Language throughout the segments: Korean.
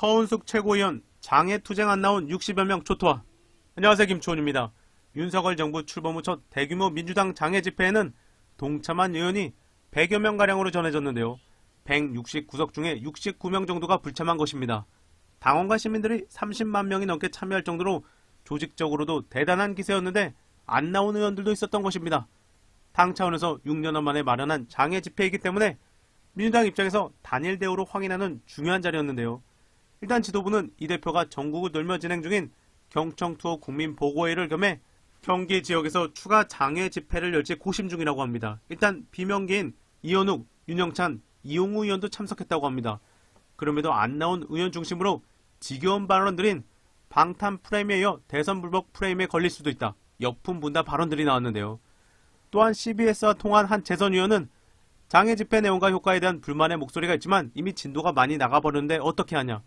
서은숙 최고위원 장애투쟁 안 나온 60여 명 초토화. 안녕하세요, 김초원입니다. 윤석열 정부 출범 후 첫 대규모 민주당 장애 집회에는 동참한 의원이 100여 명가량으로 전해졌는데요. 169석 중에 69명 정도가 불참한 것입니다. 당원과 시민들이 30만 명이 넘게 참여할 정도로 조직적으로도 대단한 기세였는데 안 나온 의원들도 있었던 것입니다. 당 차원에서 6년 만에 마련한 장애 집회이기 때문에 민주당 입장에서 단일 대우로 확인하는 중요한 자리였는데요. 일단 지도부는 이 대표가 전국을 돌며 진행 중인 경청 투어 국민 보고회를 겸해 경기 지역에서 추가 장애 집회를 열지 고심 중이라고 합니다. 일단 비명계인 이현욱, 윤영찬, 이용우 의원도 참석했다고 합니다. 그럼에도 안 나온 의원 중심으로 지겨운 발언들인 방탄 프레임에 이어 대선 불복 프레임에 걸릴 수도 있다. 역풍 분다 발언들이 나왔는데요. 또한 CBS와 통한 한 재선 의원은 장애 집회 내용과 효과에 대한 불만의 목소리가 있지만 이미 진도가 많이 나가버렸는데 어떻게 하냐.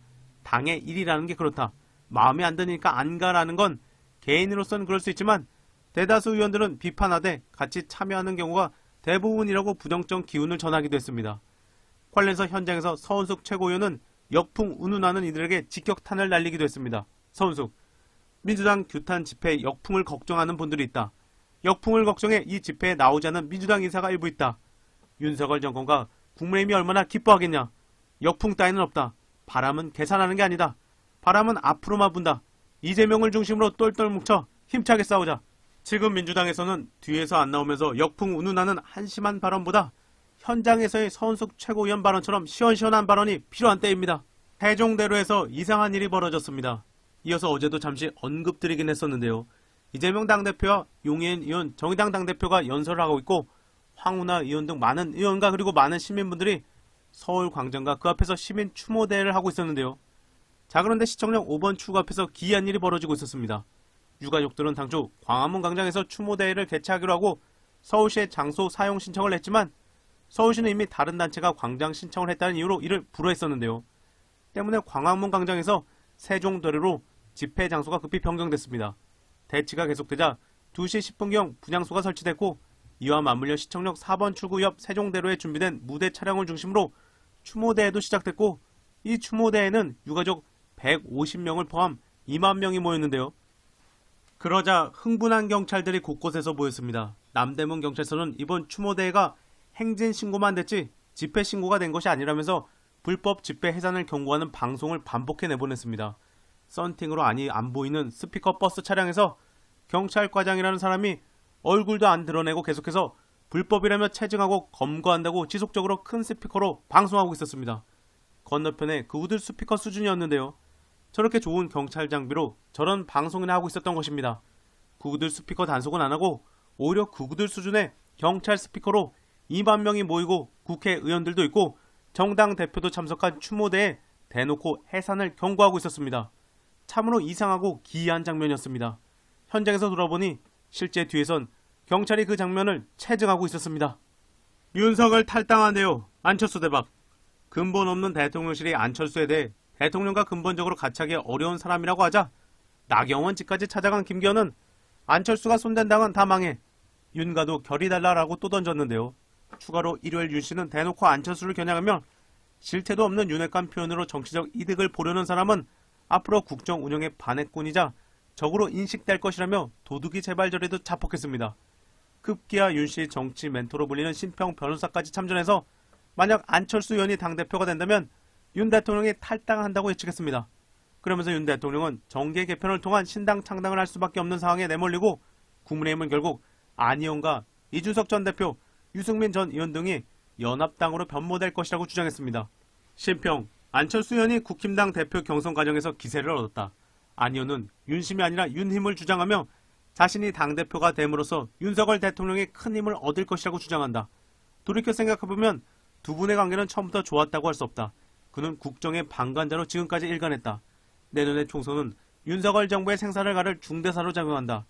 당의 일이라는 게 그렇다. 마음에 안 드니까 안 가라는 건 개인으로서는 그럴 수 있지만 대다수 의원들은 비판하되 같이 참여하는 경우가 대부분이라고 부정적 기운을 전하기도 했습니다. 관련해서 현장에서 서은숙 최고위원은 역풍 운운하는 이들에게 직격탄을 날리기도 했습니다. 서은숙, 민주당 규탄 집회 역풍을 걱정하는 분들이 있다. 역풍을 걱정해 이 집회에 나오지 않은 민주당 인사가 일부 있다. 윤석열 정권과 국민의힘이 얼마나 기뻐하겠냐. 역풍 따위는 없다. 바람은 계산하는 게 아니다. 바람은 앞으로만 분다. 이재명을 중심으로 똘똘 뭉쳐 힘차게 싸우자. 지금 민주당에서는 뒤에서 안 나오면서 역풍 운운하는 한심한 발언보다 현장에서의 서은숙 최고위원 발언처럼 시원시원한 발언이 필요한 때입니다. 세종대로에서 이상한 일이 벌어졌습니다. 이어서 어제도 잠시 언급드리긴 했었는데요. 이재명 당대표와 용해인 의원, 정의당 당대표가 연설을 하고 있고 황운하 의원 등 많은 의원과 그리고 많은 시민분들이 서울광장과 그 앞에서 시민 추모대회를 하고 있었는데요. 자, 그런데 시청역 5번 출구 앞에서 기이한 일이 벌어지고 있었습니다. 유가족들은 당초 광화문 광장에서 추모대회를 개최하기로 하고 서울시에 장소 사용 신청을 했지만 서울시는 이미 다른 단체가 광장 신청을 했다는 이유로 이를 불허했었는데요. 때문에 광화문 광장에서 세종대로로 집회 장소가 급히 변경됐습니다. 대치가 계속되자 2시 10분경 분향소가 설치됐고 이와 맞물려 시청역 4번 출구 옆 세종대로에 준비된 무대 차량을 중심으로 추모대회도 시작됐고 이 추모대회에는 유가족 150명을 포함 2만 명이 모였는데요. 그러자 흥분한 경찰들이 곳곳에서 모였습니다. 남대문 경찰서는 이번 추모대회가 행진 신고만 됐지 집회 신고가 된 것이 아니라면서 불법 집회 해산을 경고하는 방송을 반복해 내보냈습니다. 썬팅으로 안 보이는 스피커 버스 차량에서 경찰과장이라는 사람이 얼굴도 안 드러내고 계속해서 불법이라며 체증하고 검거한다고 지속적으로 큰 스피커로 방송하고 있었습니다. 건너편에 그우들 스피커 수준이었는데요. 저렇게 좋은 경찰 장비로 저런 방송이나 하고 있었던 것입니다. 그우들 스피커 단속은 안 하고 오히려 그우들 수준의 경찰 스피커로 2만 명이 모이고 국회의원들도 있고 정당 대표도 참석한 추모대에 대놓고 해산을 경고하고 있었습니다. 참으로 이상하고 기이한 장면이었습니다. 현장에서 돌아보니 실제 뒤에선 경찰이 그 장면을 체증하고 있었습니다. 윤석열 탈당한대요. 안철수 대박. 근본 없는 대통령실이 안철수에 대해 대통령과 근본적으로 같이 하기 어려운 사람이라고 하자 나경원 집까지 찾아간 김기현은 안철수가 손댄 당은 다 망해. 윤가도 결이 달라라고 또 던졌는데요. 추가로 일요일 윤 씨는 대놓고 안철수를 겨냥하며 실태도 없는 윤핵관 표현으로 정치적 이득을 보려는 사람은 앞으로 국정 운영의 반핵꾼이자 적으로 인식될 것이라며 도둑이 재발절에도 자폭했습니다. 급기야 윤 씨 정치 멘토로 불리는 신평 변호사까지 참전해서 만약 안철수 의원이 당대표가 된다면 윤 대통령이 탈당한다고 예측했습니다. 그러면서 윤 대통령은 정계 개편을 통한 신당 창당을 할 수밖에 없는 상황에 내몰리고 국민의힘은 결국 안 의원과 이준석 전 대표, 유승민 전 의원 등이 연합당으로 변모될 것이라고 주장했습니다. 신평, 안철수 의원이 국힘당 대표 경선 과정에서 기세를 얻었다. 안 의원은 윤심이 아니라 윤힘을 주장하며 자신이 당대표가 됨으로써 윤석열 대통령이 큰 힘을 얻을 것이라고 주장한다. 돌이켜 생각해보면 두 분의 관계는 처음부터 좋았다고 할 수 없다. 그는 국정의 방관자로 지금까지 일관했다. 내년의 총선은 윤석열 정부의 생사를 가를 중대사로 작용한다.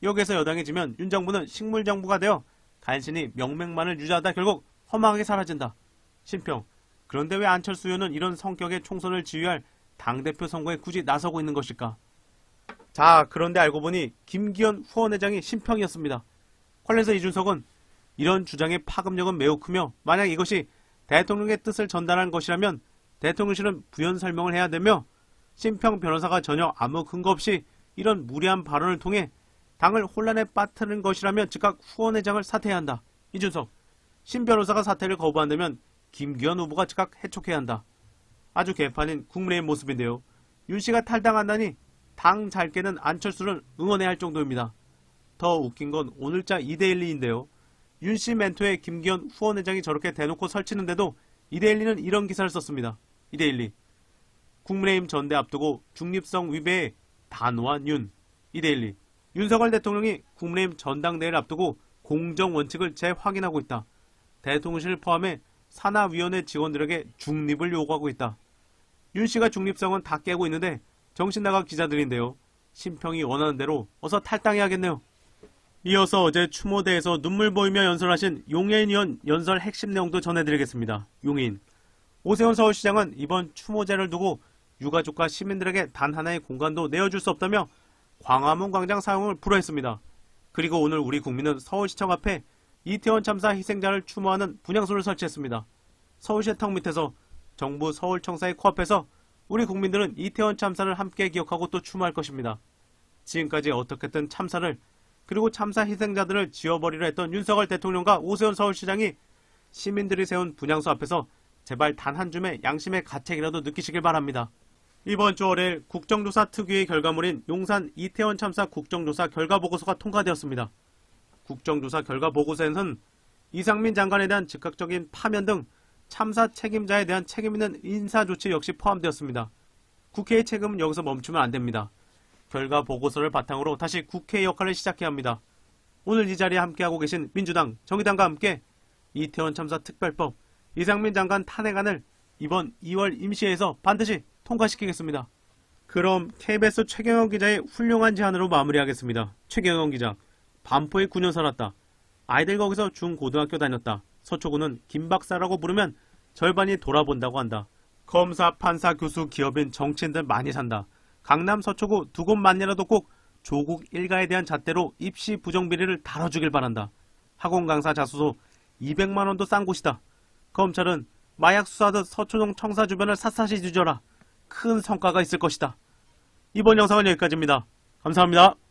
여기에서 여당이 지면 윤 정부는 식물정부가 되어 간신히 명맥만을 유지하다 결국 허망하게 사라진다. 신평, 그런데 왜 안철수 의원은 이런 성격의 총선을 지휘할 당대표 선거에 굳이 나서고 있는 것일까? 자, 그런데 알고 보니 김기현 후원회장이 신평이었습니다. 관련해서 이준석은 이런 주장의 파급력은 매우 크며 만약 이것이 대통령의 뜻을 전달한 것이라면 대통령실은 부연 설명을 해야 되며 심평 변호사가 전혀 아무 근거 없이 이런 무리한 발언을 통해 당을 혼란에 빠뜨린 것이라면 즉각 후원회장을 사퇴해야 한다. 이준석, 심 변호사가 사퇴를 거부한다면 김기현 후보가 즉각 해촉해야 한다. 아주 개판인 국민의힘 모습인데요. 윤씨가 탈당한다니 당 잘 깨는 안철수를 응원해야 할 정도입니다. 더 웃긴 건 오늘자 이데일리인데요. 윤씨 멘토의 김기현 후원회장이 저렇게 대놓고 설치는데도 이데일리는 이런 기사를 썼습니다. 이데일리, 국민의힘 전대 앞두고 중립성 위배에 단호한 윤. 이데일리, 윤석열 대통령이 국민의힘 전당대회를 앞두고 공정원칙을 재확인하고 있다. 대통령실 포함해 산하위원회 직원들에게 중립을 요구하고 있다. 윤씨가 중립성은 다 깨고 있는데 정신나간 기자들인데요. 심평이 원하는 대로 어서 탈당해야겠네요. 이어서 어제 추모대에서 눈물 보이며 연설하신 용해인 의원 연설 핵심 내용도 전해드리겠습니다. 용해인, 오세훈 서울시장은 이번 추모제를 두고 유가족과 시민들에게 단 하나의 공간도 내어줄 수 없다며 광화문 광장 사용을 불허했습니다. 그리고 오늘 우리 국민은 서울시청 앞에 이태원 참사 희생자를 추모하는 분향소를 설치했습니다. 서울시의 턱 밑에서 정부 서울청사의 코앞에서 우리 국민들은 이태원 참사를 함께 기억하고 또 추모할 것입니다. 지금까지 어떻게든 참사를 그리고 참사 희생자들을 지워버리려 했던 윤석열 대통령과 오세훈 서울시장이 시민들이 세운 분향소 앞에서 제발 단 한 줌의 양심의 가책이라도 느끼시길 바랍니다. 이번 주 월요일 국정조사 특위의 결과물인 용산 이태원 참사 국정조사 결과보고서가 통과되었습니다. 국정조사 결과보고서에는 이상민 장관에 대한 즉각적인 파면 등 참사 책임자에 대한 책임있는 인사조치 역시 포함되었습니다. 국회의 책임은 여기서 멈추면 안됩니다. 결과보고서를 바탕으로 다시 국회의 역할을 시작해야 합니다. 오늘 이 자리에 함께하고 계신 민주당, 정의당과 함께 이태원 참사 특별법, 이상민 장관 탄핵안을 이번 2월 임시회에서 반드시 통과시키겠습니다. 그럼 KBS 최경영 기자의 훌륭한 제안으로 마무리하겠습니다. 최경영 기자, 반포에 9년 살았다. 아이들 거기서 중고등학교 다녔다. 서초구는 김박사라고 부르면 절반이 돌아본다고 한다. 검사, 판사, 교수, 기업인, 정치인들 많이 산다. 강남 서초구 두 곳만이라도 꼭 조국 일가에 대한 잣대로 입시 부정비리를 다뤄주길 바란다. 학원 강사 자소서 200만원도 싼 곳이다. 검찰은 마약 수사하듯 서초동 청사 주변을 샅샅이 뒤져라. 큰 성과가 있을 것이다. 이번 영상은 여기까지입니다. 감사합니다.